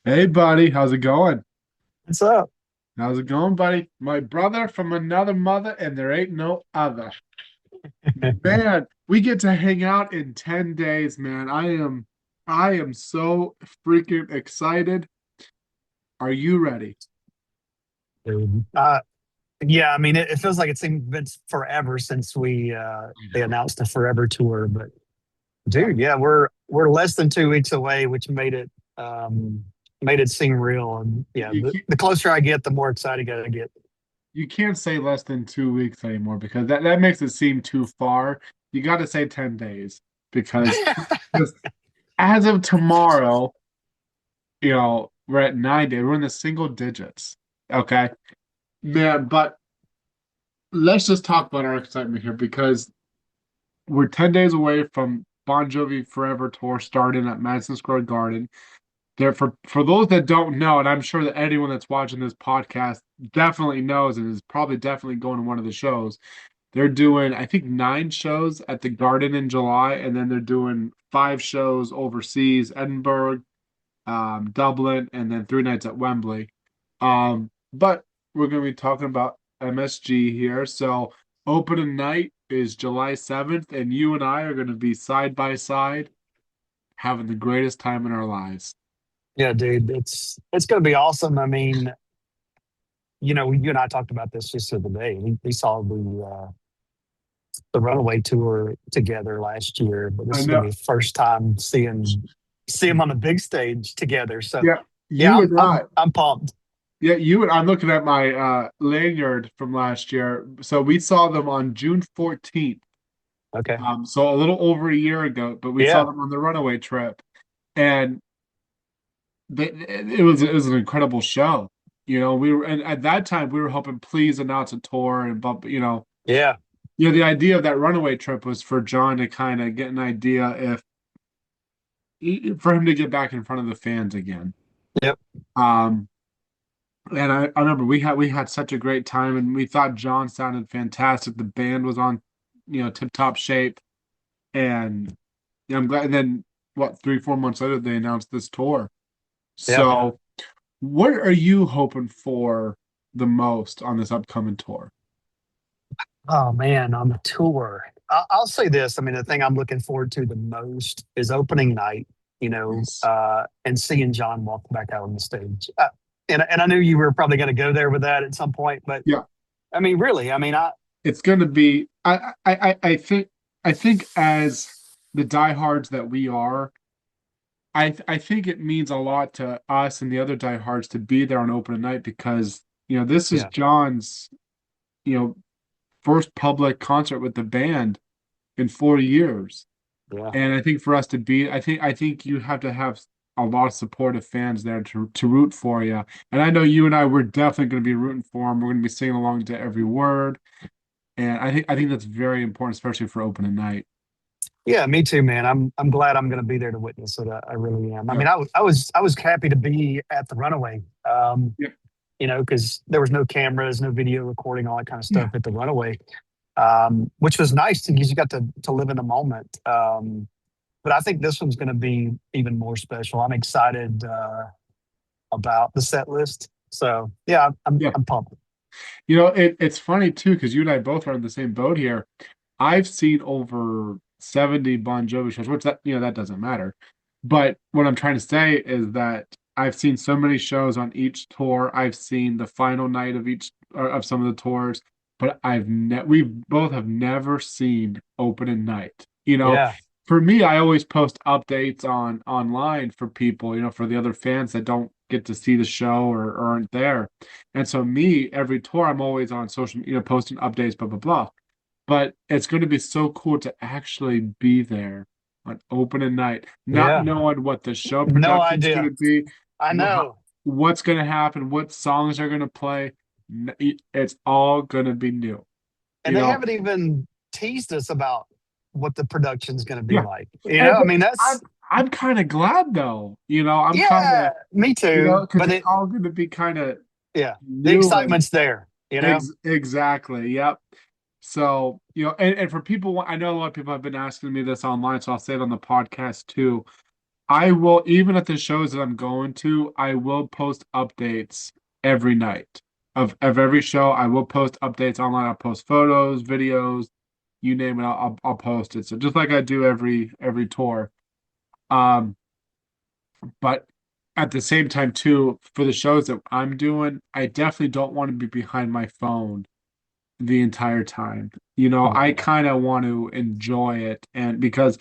Hey, buddy, how's it going? What's up? How's it going, buddy? My brother from another mother, and there ain't no other. Man, we get to hang out in 10 days, man. I am so freaking excited. Are you ready? Dude. Yeah, I mean, it feels like it's been forever since I they know. announced a forever tour. But Yeah. dude, yeah, we're less than 2 weeks away, which um made it seem real. And yeah, You the closer I get, the more excited I get. you can't say less than 2 weeks anymore because that makes it seem too far. You got to say 10 days because just as of tomorrow, we're at 9 days. We're in the single digits. Okay. Man, but let's just talk about our excitement here because we're 10 days away from Bon Jovi Forever Tour starting at Madison Square Garden. There for those that don't know, and I'm sure that anyone that's watching this podcast definitely knows and is probably definitely going to one of the shows. They're doing, I think, 9 shows at the Garden in July, and then they're doing 5 shows overseas, Edinburgh, Dublin, and then 3 nights at Wembley. But we're going to be talking about MSG here. So, opening night is July 7th, and you and I are going to be side by side having the greatest time in our lives. Yeah, dude, it's gonna be awesome. I mean, you and I talked about this just the other day. We saw the Runaway tour together last year, but this I is gonna know. be the first time see them on the big stage together. So Yeah, yeah, you and I. I'm pumped. Yeah, you and I'm looking at my lanyard from last year. So we saw them on June 14th. Okay. So a little over a year ago, but we saw Yeah. them on the Runaway trip. And it was an incredible show. We were and at that time we were hoping please announce a tour but Yeah. the idea of that runaway trip was for John to kind of get an idea if for him to get back in front of the fans again. Yep. Um and I remember we had such a great time and we thought John sounded fantastic. The band was on, tip top shape and I'm glad. And then what, 3, 4 months later they announced this tour. Yeah. So what are you hoping for the most on this upcoming tour? Oh man, on the tour, I'll say this. I mean, the thing I'm looking forward to the most is opening night. Yes. And seeing John walk back out on the stage. And I knew you were probably going to go there with that at some point, but Yeah, I mean, really, I mean, it's going to be. I think as the diehards that we are, I think it means a lot to us and the other diehards to be there on open night because this is yeah, John's you know first public concert with the band in 4 years. yeah, And I think for us to be, I think you have to have a lot of supportive fans there to root for you. And I know you and I, we're definitely going to be rooting for them. We're going to be singing along to every word. And I think that's very important, especially for opening night. yeah. Me too, man. I'm glad I'm going to be there to witness it. I really am. I Yeah. mean, I was happy to be at the Runaway. Yeah. Because there was no cameras, no video recording, all that kind of stuff Yeah. at the Runaway, which was nice because you got to live in the moment. But I think this one's going to be even more special. I'm excited about the set list. So yeah, I'm Yeah. I'm pumped. It's funny too, because you and I both are in the same boat here. I've seen over 70 Bon Jovi shows, which that doesn't matter. But what I'm trying to say is that I've seen so many shows on each tour. I've seen the final night of each or of some of the tours, but we both have never seen opening night. Yeah, For me, I always post updates on online for people, for the other fans that don't get to see the show or aren't there. And so me, every tour, I'm always on social, posting updates, blah, blah, blah. But it's going to be so cool to actually be there on opening night, not yeah. knowing what the show No production's going idea. to be, I know. what's going to happen, what songs are going to play. It's all going to be new, And they haven't even teased us about what the production's going to be Yeah. like. I But mean, I'm that's I'm kind of glad though. I'm kind yeah, of, me too. because But it's all going to be kind of yeah, the new and excitement's there. exactly. Yep. So, and for people, I know a lot of people have been asking me this online, so I'll say it on the podcast too. I will, even at the shows that I'm going to, I will post updates every night of every show. I will post updates online. I'll post photos, videos, you name it. I'll post it. So just like I do every tour. Um, but at the same time too, for the shows that I'm doing, I definitely don't want to be behind my phone the entire time. I kind of want to enjoy it, and because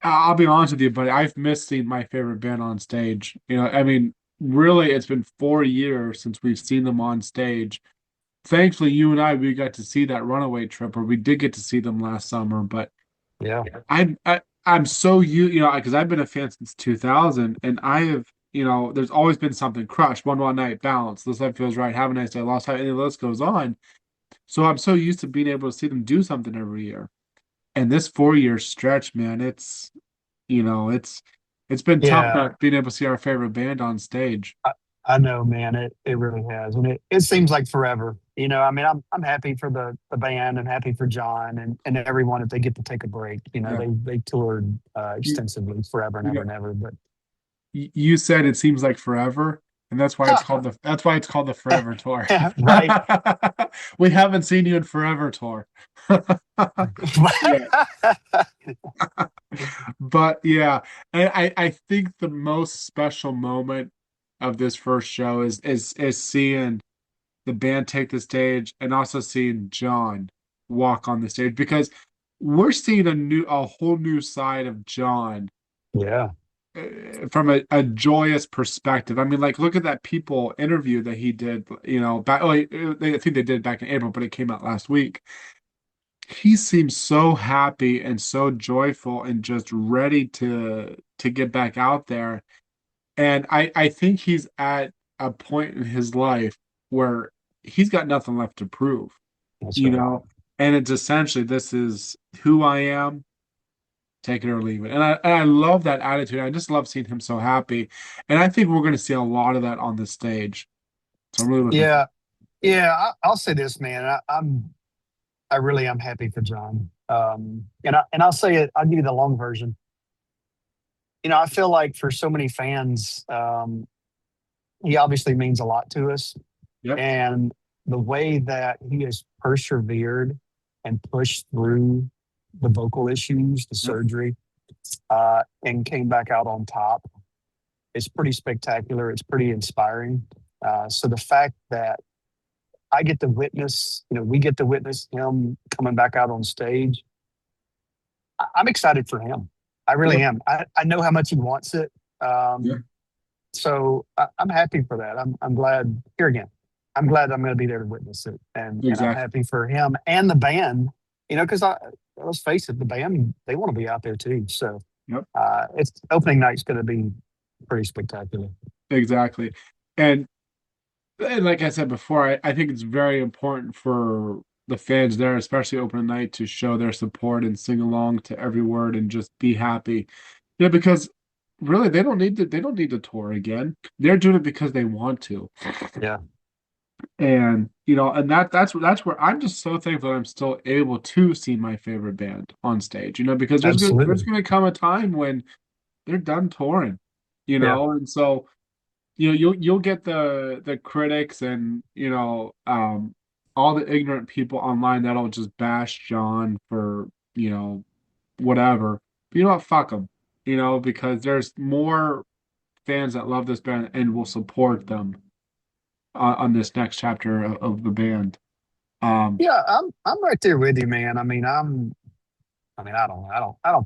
I'll be honest with you, buddy, I've missed seeing my favorite band on stage. I mean, really, it's been 4 years since we've seen them on stage. Thankfully, you and we got to see that Runaway trip, or we did get to see them last summer. But Yeah. I'm so because I've been a fan since 2000, and I have there's always been something. Crush, One Night, Balance, This Life Feels Right, Have a Nice Day, Lost Highway, and the list goes on. So I'm so used to being able to see them do something every year. And this 4 year stretch, man, it's been tough Yeah. not being able to see our favorite band on stage. I, I know, man. It really has, and it seems like forever. I mean, I'm happy for the band and happy for John and everyone if they get to take a break. Yeah. They toured You, extensively forever and you ever know, and ever. But you said it seems like forever, and that's why it's called the Forever Tour. right. We haven't seen you in Forever Tour. Yeah. But yeah, and I think the most special moment of this first show is seeing the band take the stage and also seeing John walk on the stage because we're seeing a whole new side of John Yeah. from a joyous perspective. I mean, like look at that People interview that he did, back I think they did it back in April, but it came out last week. He seems so happy and so joyful and just ready to get back out there. And I think he's at a point in his life where he's got nothing left to prove, That's you right. know? And it's essentially this is who I am, take it or leave it. And I love that attitude. I just love seeing him so happy. And I think we're going to see a lot of that on the stage. So I'm really looking forward. Yeah. Yeah. I'll say this, man. I really am happy for John. And I'll say it. I'll give you the long version. I feel like for so many fans, he obviously means a lot to us. Yep. And the way that he has persevered and pushed through the vocal issues, the Yep. surgery, and came back out on top is pretty spectacular. It's pretty inspiring. So the fact that I get to witness, we get to witness him coming back out on stage, I'm excited for him. I really Yep. am. I know how much he wants it. Yeah. Um, so I'm happy for that. I'm glad. Here again, I'm glad I'm going to be there to witness it, and I'm Exactly. happy for him and the band. Because let's face it, the band they want to be out there too. So Yep. it's opening night's going to be pretty spectacular. Exactly. And And like I said before, I think it's very important for the fans there, especially open night, to show their support and sing along to every word and just be happy. Because really they don't need to tour again. They're doing it because they want to. Yeah, And and that's where I'm just so thankful that I'm still able to see my favorite band on stage, because there's absolutely. gonna come a time when they're done touring, Yeah, and so you'll get the critics and all the ignorant people online that'll just bash John for whatever. But you know what? Fuck them. Because there's more fans that love this band and will support them on this next chapter of the band. Um, yeah. I'm right there with you, man. I mean, I don't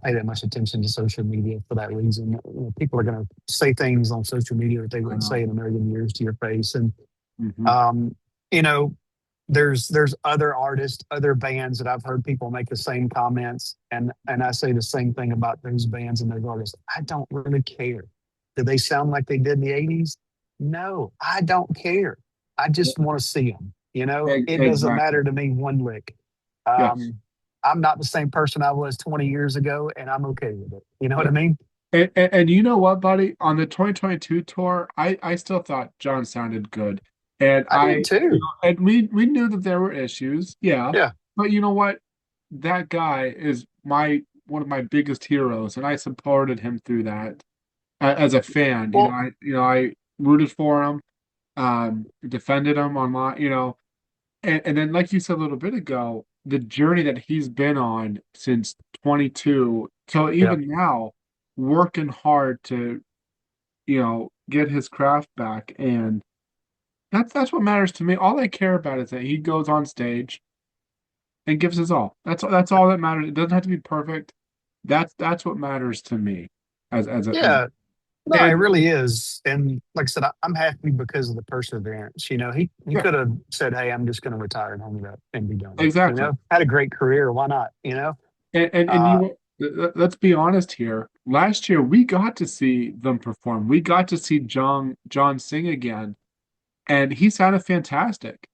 pay that much attention to social media for that reason. People are going to say things on social media that they I wouldn't know. say in a million years to your face, and Hmm. um, you know, there's other artists, other bands that I've heard people make the same comments, and I say the same thing about those bands and those artists. I don't really care. Do they sound like they did in the '80s? No, I don't care. I just want to see them. It doesn't Exactly. matter to me one lick. Yes. Um, I'm not the same person I was 20 years ago, and I'm okay with it. You know what Yeah. I mean? And you know what, buddy? On the 2022 tour, I still thought John sounded good. And I did too. we knew that there were issues, yeah. Yeah, But you know what? That guy is my one of my biggest heroes, and I supported him through that as a fan. Well, I rooted for him, defended him online. And then like you said a little bit ago, the journey that he's been on since 22 till yeah, even now, working hard to get his craft back, and that's what matters to me. All I care about is that he goes on stage and gives his all. That's all that matters. It doesn't have to be perfect. That's what matters to me as yeah. No, it and really is. And like I said, I'm happy because of the perseverance. He yeah, could have said, "Hey, I'm just going to retire and hang it up and be done." exactly. Had a great career. Why not? And Uh, let's be honest here. Last year we got to see them perform. We got to see John sing again, and he sounded fantastic.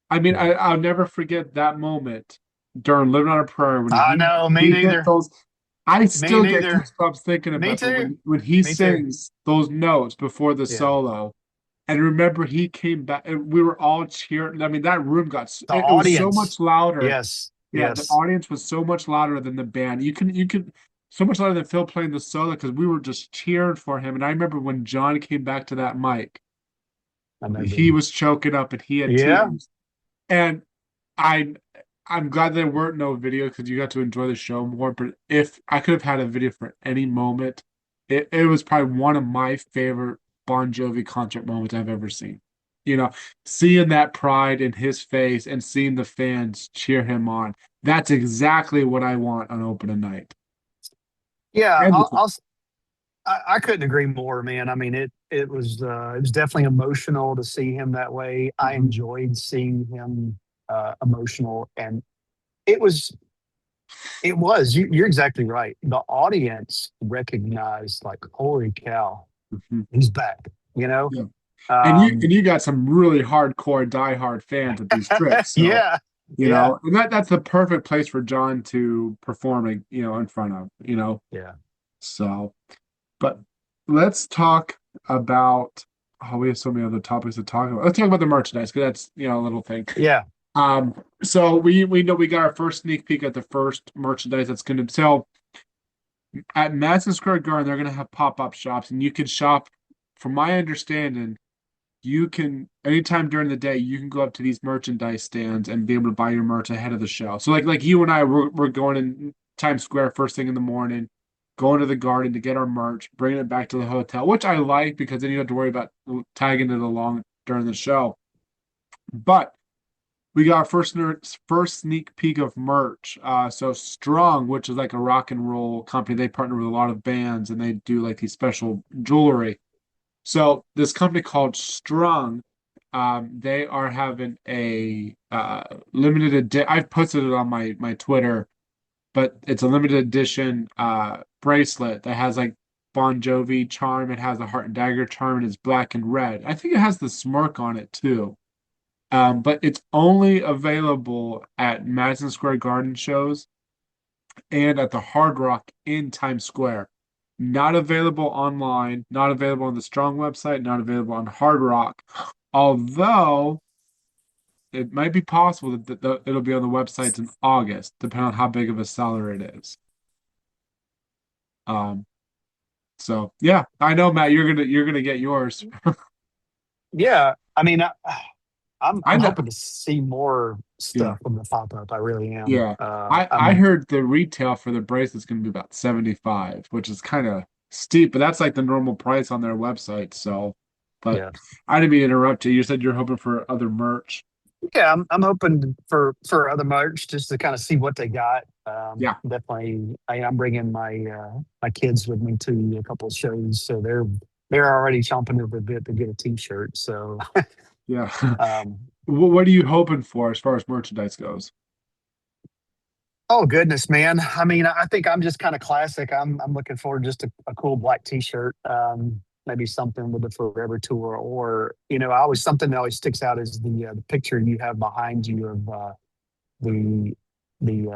I mean, yeah. I'll never forget that moment during Living on a Prayer when I know. Me he hit neither. those. I Me still get neither. goosebumps thinking Me about that too. when he Me too. sings those notes before the Yeah. solo. And remember, he came back, and we were all cheering. I mean, that room The it was so audience. much louder. Yes. Yeah, the Yes. audience was so much louder than the band. You could so much louder than Phil playing the solo because we were just cheering for him. And I remember when John came back to that mic, I remember. he was choking up and he had Yeah. tears. And I I'm glad there weren't no video because you got to enjoy the show more. But if I could have had a video for any moment, it was probably one of my favorite Bon Jovi concert moments I've ever seen. You know, seeing that pride in his face and seeing the fans cheer him on. That's exactly what I want on opening night. Yeah. And I couldn't agree more, man. I mean, it was definitely emotional to see him that way. I Mhm. enjoyed seeing him emotional, and it was you're exactly right. The audience recognized, like, holy cow, Mhm. he's back. You know, Yeah. And you um, and you got some really hardcore diehard fans at these trips. So yeah, yeah, and that's the perfect place for John to perform, in front of, yeah, So, but let's talk about, oh, we have so many other topics to talk about. Let's talk about the merchandise because that's, a little thing. yeah, So we know we got our first sneak peek at the first merchandise that's going to sell at Madison Square Garden. They're going to have pop-up shops, and you can shop, from my understanding, you can anytime during the day you can go up to these merchandise stands and be able to buy your merch ahead of the show. So like you and I we're going in Times Square first thing in the morning, going to the garden to get our merch, bringing it back to the hotel, which I like because then you don't have to worry about tagging it along during the show. But we got our first sneak peek of merch. So Strong, which is like a rock and roll company, they partner with a lot of bands and they do like these special jewelry. So this company called Strung, they are having a limited edition. I've posted it on my Twitter, but it's a limited edition bracelet that has like Bon Jovi charm. It has a heart and dagger charm, and it's black and red. I think it has the smirk on it too. But it's only available at Madison Square Garden shows and at the Hard Rock in Times Square. Not available online, not available on the Strong website, not available on Hard Rock. Although it might be possible that it'll be on the websites in August, depending on how big of a seller it is. Um, so yeah, I know, Matt, you're gonna get yours. yeah. I mean, I I'm know, hoping to see more yeah, stuff from the pop up. I really am. yeah. I heard the retail for the bracelet's gonna be about 75, which is kind of steep, but that's like the normal price on their website. So, but Yeah. I didn't mean to interrupt you. You said you're hoping for other merch. Yeah, I'm hoping for other merch just to kind of see what they got. Yeah, Definitely, I'm bringing my kids with me to a couple of shows, so they're already chomping at the bit to get a T-shirt. So, yeah. um, What are you hoping for as far as merchandise goes? oh goodness, man! I mean, I think I'm just kind of classic. I'm looking for just a cool black T-shirt, maybe something with the Forever Tour, or I always something that always sticks out is the picture you have behind you of the you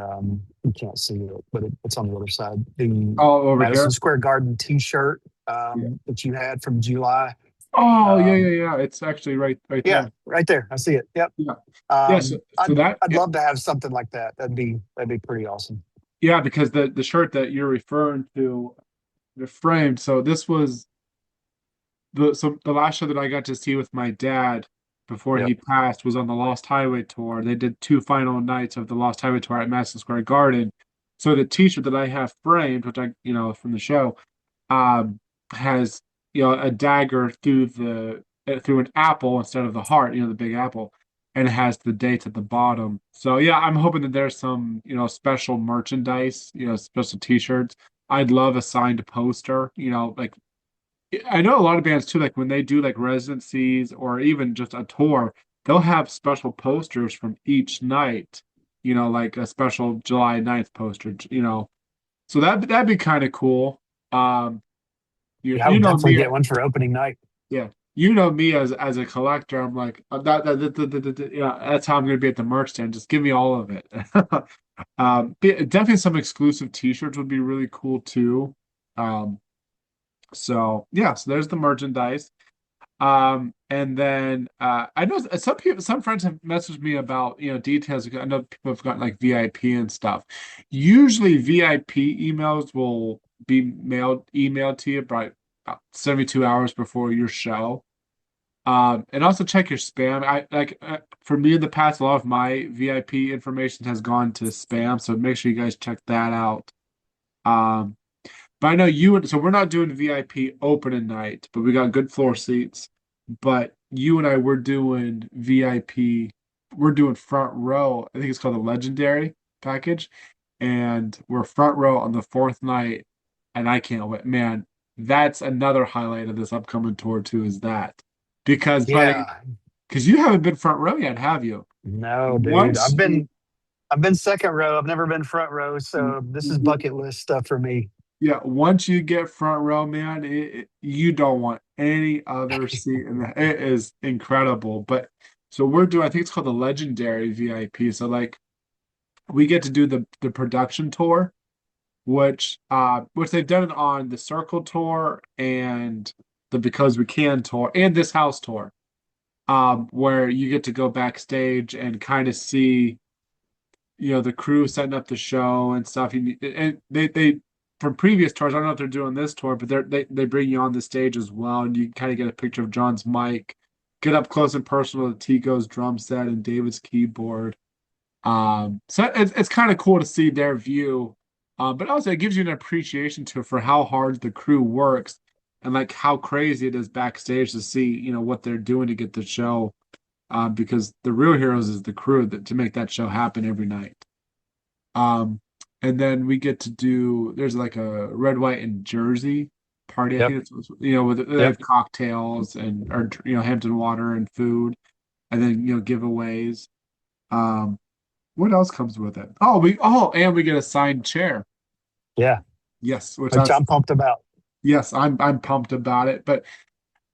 can't see it, but it's on the other side. The Oh, over Madison here? Square Garden T-shirt Yeah. that you had from July. Oh, yeah, yeah, Um, yeah. It's actually right yeah, there. right there. I see it. Yep. Yeah. Yeah, so I'd that I'd yeah, love to have something like that. That'd be pretty awesome. Yeah, because the shirt that you're referring to, the framed. So this was the last show that I got to see with my dad before Yep. he passed was on the Lost Highway tour. They did two final nights of the Lost Highway tour at Madison Square Garden. So the T-shirt that I have framed, which I from the show, um, has a dagger through the through an apple instead of the heart, the big apple, and it has the dates at the bottom. So yeah, I'm hoping that there's some special merchandise, special T-shirts. I'd love a signed poster, like I know a lot of bands too, like when they do like residencies or even just a tour, they'll have special posters from each night, like a special July 9th poster, So that'd be kind of cool. Um, you Yeah, I you would know definitely me, get one for opening night. yeah, you know me as a collector. I'm like yeah, that's how I'm gonna be at the merch stand. Just give me all of it. Definitely some exclusive T-shirts would be really cool too. Um, so yeah, so there's the merchandise. And then I know some friends have messaged me about, details. I know people have gotten like VIP and stuff. Usually VIP emails will be emailed to you by about 72 hours before your show. And also check your spam. I like for me in the past, a lot of my VIP information has gone to spam, so make sure you guys check that out. Um, but I know so we're not doing VIP opening night, but we got good floor seats. But you and I, we're doing VIP, we're doing front row. I think it's called the Legendary package. And we're front row on the fourth night. And I can't wait. Man, that's another highlight of this upcoming tour, too, is that. Because Yeah. because you haven't been front row yet, have you? No, dude. Once you I've been second row. I've never been front row, so this is bucket list stuff for me. Yeah, once you get front row, man, you don't want any other seat in the. It is incredible. But so we're doing, I think it's called the Legendary VIP. So like we get to do the production tour, which they've done it on the Circle tour and the Because We Can tour and this house tour, where you get to go backstage and kind of see the crew setting up the show and stuff. And they from previous tours, I don't know if they're doing this tour, but they bring you on the stage as well, and you kind of get a picture of John's mic, get up close and personal to Tico's drum set and David's keyboard. So it's kind of cool to see their view, but also it gives you an appreciation for how hard the crew works and like how crazy it is backstage to see what they're doing to get the show. Because the real heroes is the crew to make that show happen every night. Um, and then we get to there's like a red, white, and Jersey party. I Yep. think it's, with they Yep. have cocktails and or Hampton water and food, and then giveaways. Um, what else comes with it? And we get a signed chair. Yeah. Yes, which Which that's I'm pumped about. yes, I'm pumped about it. But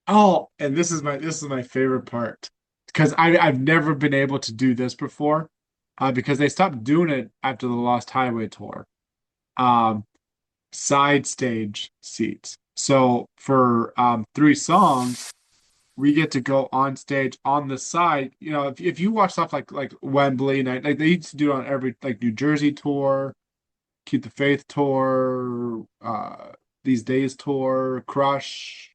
and this is my favorite part because I've never been able to do this before, because they stopped doing it after the Lost Highway tour. Um, Side stage seats. So for three songs, we get to go on stage on the side. If you watch stuff like Wembley, and like they used to do it on every like New Jersey tour, Keep the Faith tour, These Days tour, Crush.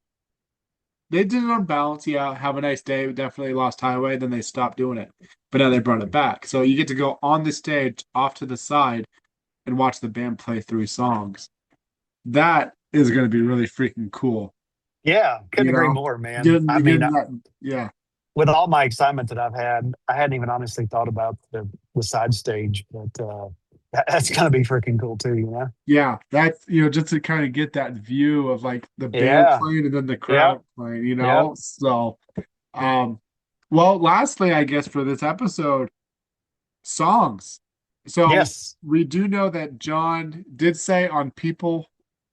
They did it on Balance, yeah. Have a Nice Day, definitely Lost Highway. Then they stopped doing it, but now they brought it back. So you get to go on the stage, off to the side, and watch the band play three songs. That is going to be really freaking cool. Yeah. Couldn't You agree know, more, man. getting I mean, getting that, yeah, with all my excitement that I've had, I hadn't even honestly thought about the side stage, but that's gonna be freaking cool too, you know? yeah. That's just to kind of get that view of like the band Yeah. playing and then the Yep. crowd playing. Yep. So, um, well, lastly, I guess for this episode, songs. So Yes. we do know that John did say on People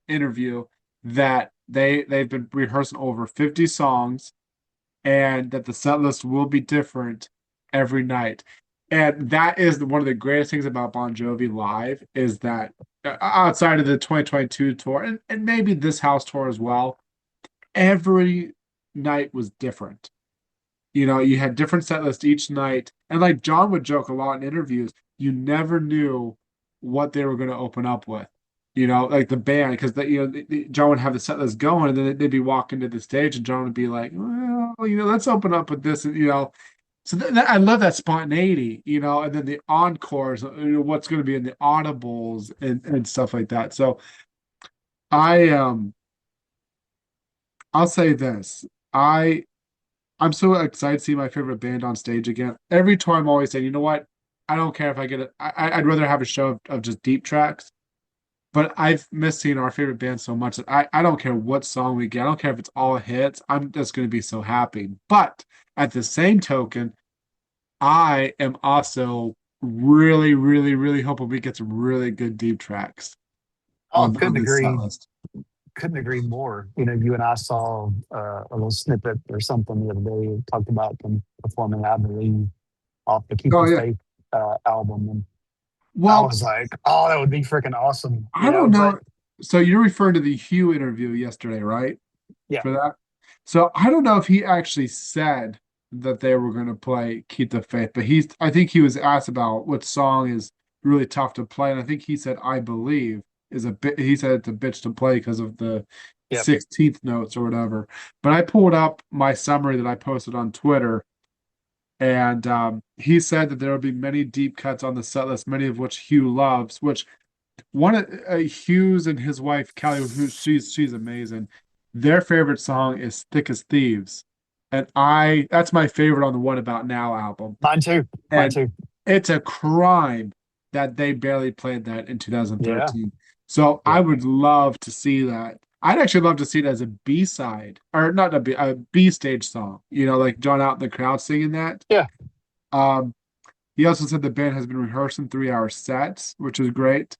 interview that they've been rehearsing over 50 songs and that the set list will be different every night. And that is one of the greatest things about Bon Jovi Live is that outside of the 2022 tour and maybe this house tour as well, every night was different. You had different set lists each night. And like John would joke a lot in interviews, you never knew. what they were going to open up with. Like the band, because John would have the set list going, and then they'd be walking to the stage, and John would be like, "Well, let's open up with this," So I love that spontaneity, and then the encores, what's going to be in the audibles and stuff like that. So I I'll say this. I I'm so excited to see my favorite band on stage again. Every tour I'm always saying, you know what? I don't care if I get it. I'd rather have a show of just deep tracks. But I've missed seeing our favorite band so much that I don't care what song we get. I don't care if it's all hits. I'm just going to be so happy. But at the same token, I am also really, really, really hoping we get some really good deep tracks Oh, on this set list. couldn't agree more. You and I saw a little snippet or something the other day. It talked about them performing, I believe, off the Keep Oh the yeah. Faith album, and I Well, was like, "Oh, that would be freaking awesome," I don't But know. So you're referring to the Hugh interview yesterday, right? yeah, For that. So I don't know if he actually said that they were going to play Keep the Faith, but I think he was asked about what song is really tough to play, and I think he said I Believe is a bit. He said it's a bitch to play because of the yep. 16th notes or whatever. But I pulled up my summary that I posted on Twitter, and he said that there will be many deep cuts on the set list, many of which Hugh loves, which one of Hughes and his wife Kelly, who she's amazing. Their favorite song is "Thick as Thieves," and I that's my favorite on the What About Now album. Mine too. Mine And too. it's a crime that they barely played that in Yeah, 2013. So I yeah, would love to see that. I'd actually love to see it as a B side, or not a B stage song. Like John out in the crowd singing that. yeah. Um, he also said the band has been rehearsing 3 hour sets, which is great.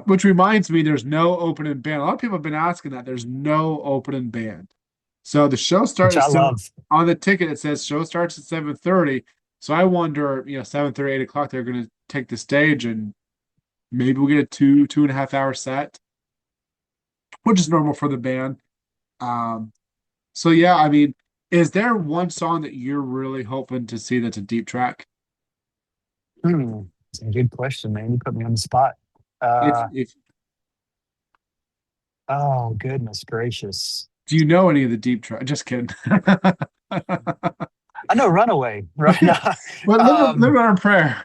Which reminds me, there's no opening band. A lot of people have been asking that. There's no opening band. So the show Which I starts. So love. on the ticket it says show starts at 7:30. So I wonder, 7:30, 8 o'clock, they're going to take the stage and maybe we'll get a 2.5 hour set, which is normal for the band. Um, so yeah, I mean, is there one song that you're really hoping to see that's a deep track? It's a good question, man. You put me on the spot. If Uh, if oh goodness gracious. Do you know any of the deep track? Just kidding. I know Runaway, right? Yeah. Well, live on a prayer.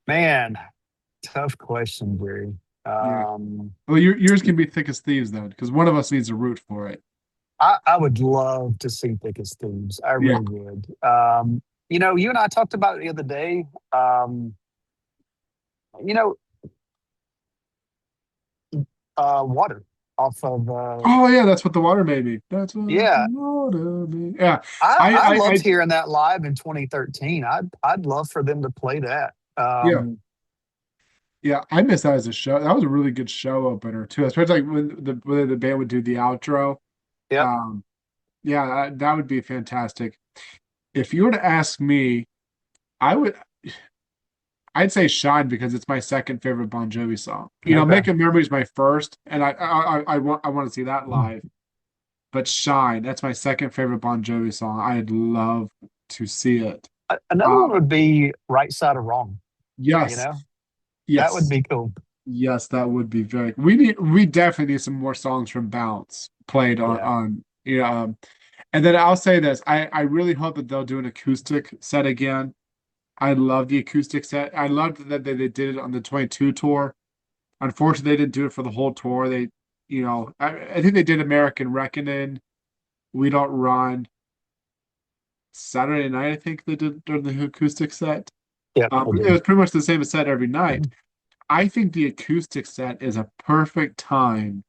Man, tough question, Jerry. Yeah. Um, Well, yours can be thick as thieves then, because one of us needs to root for it. I would love to see Thick as Thieves. I Yeah. really would. You and I talked about it the other day. You know, Water off of Oh yeah, that's what the water made me. That's what the yeah. water made. Yeah. I loved I hearing that live in 2013. I'd love for them to play that. yeah. Yeah, I missed that as a show. That was a really good show opener too. Especially like when the band would do the outro. Yep. Um, yeah, that would be fantastic. If you were to ask me, I would I'd say Shine because it's my second favorite Bon Jovi song. Okay. Making Memories is my first, and I want to see that live. But Shine, that's my second favorite Bon Jovi song. I'd love to see it. Another Uh, one would be Right Side of Wrong. You yes, know, that would yes, be cool. yes, that would be we definitely need some more songs from Bounce played on Yeah. and then I'll say this, I really hope that they'll do an acoustic set again. I love the acoustic set. I loved that they did it on the 22 tour. Unfortunately, they didn't do it for the whole tour. I think they did American Reckoning, We Don't Run, Saturday Night. I think they did during the acoustic set. Yep. I It did. was pretty much the same set every night. I think the acoustic set is a perfect time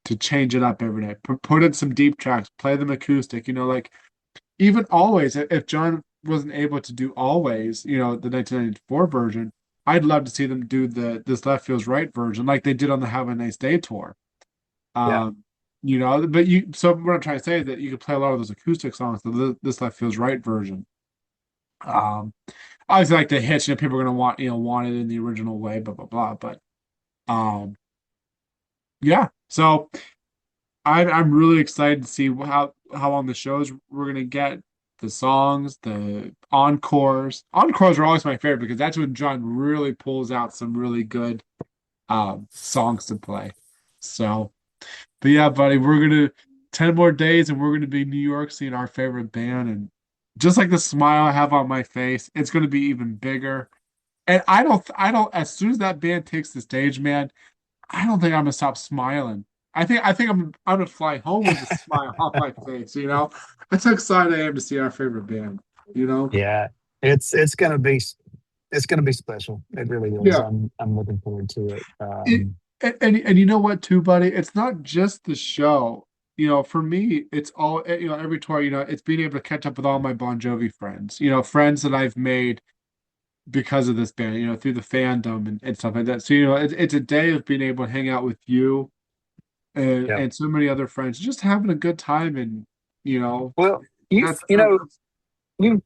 to change it up every night. Put in some deep tracks, play them acoustic. Like even Always. If John wasn't able to do Always, the 1994 version, I'd love to see them do the This Left Feels Right version, like they did on the Have a Nice Day tour. Yeah. Um, but so what I'm trying to say is that you could play a lot of those acoustic songs, the This Life Feels Right version. Um, Obviously like the hits, people are gonna want it in the original way, blah blah blah. But um, yeah. So I'm really excited to see how long the shows we're gonna get. the songs, the encores. Encores are always my favorite because that's when John really pulls out some really good songs to play. So, but yeah, buddy, we're gonna 10 more days and we're gonna be in New York seeing our favorite band. And just like the smile I have on my face, it's gonna be even bigger. And as soon as that band takes the stage, man, I don't think I'm gonna stop smiling. I think I'm gonna fly home with a smile on my face, you know? That's how excited I am to see our favorite band, you know? Yeah, it's gonna be it's gonna be special. It really is. Yeah. I'm looking forward to it. It, and you know what too, buddy? It's not just the show. You know, for me, it's all every tour, it's being able to catch up with all my Bon Jovi friends, friends that I've made because of this band, through the fandom and stuff like that. So, it's a day of being able to hang out with you Yeah. and so many other friends, just having a good time and you know, Well, you that's you know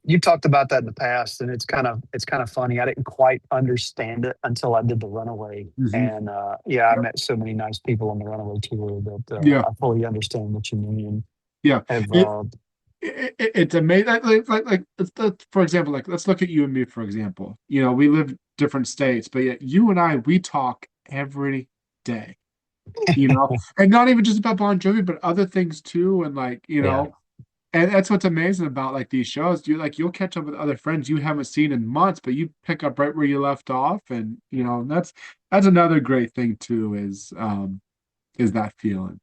you talked about that in the past, and it's kind of funny. I didn't quite understand it until I did the Runaway, Mhm. and yeah, I met so many nice people on the Runaway tour that Yeah, I fully understand what you mean. yeah. Have It, it's amazing. For example, like let's look at you and me, for example. We live different states, but yet you and we talk every day, and not even just about Bon Jovi, but other things too. And Yeah, and that's what's amazing about like these shows. You'll catch up with other friends you haven't seen in months, but you pick up right where you left off. And that's another great thing too, is that feeling.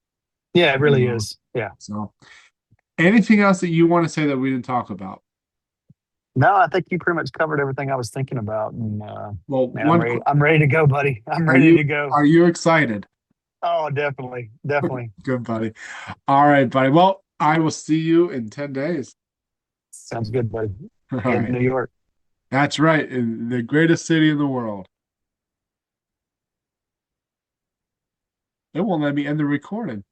yeah, it really You is. Yeah. So anything else that you want to say that we didn't talk about? No, I think you pretty much covered everything I was thinking about, and Well, man, I'm ready. I'm ready to go, buddy. I'm are ready you to go. are you excited? Oh, definitely, definitely. Good, buddy. All right, buddy. Well, I will see you in 10 days. Sounds good, buddy. All In right. New York. That's right. In the greatest city in the world. It won't let me end the recording.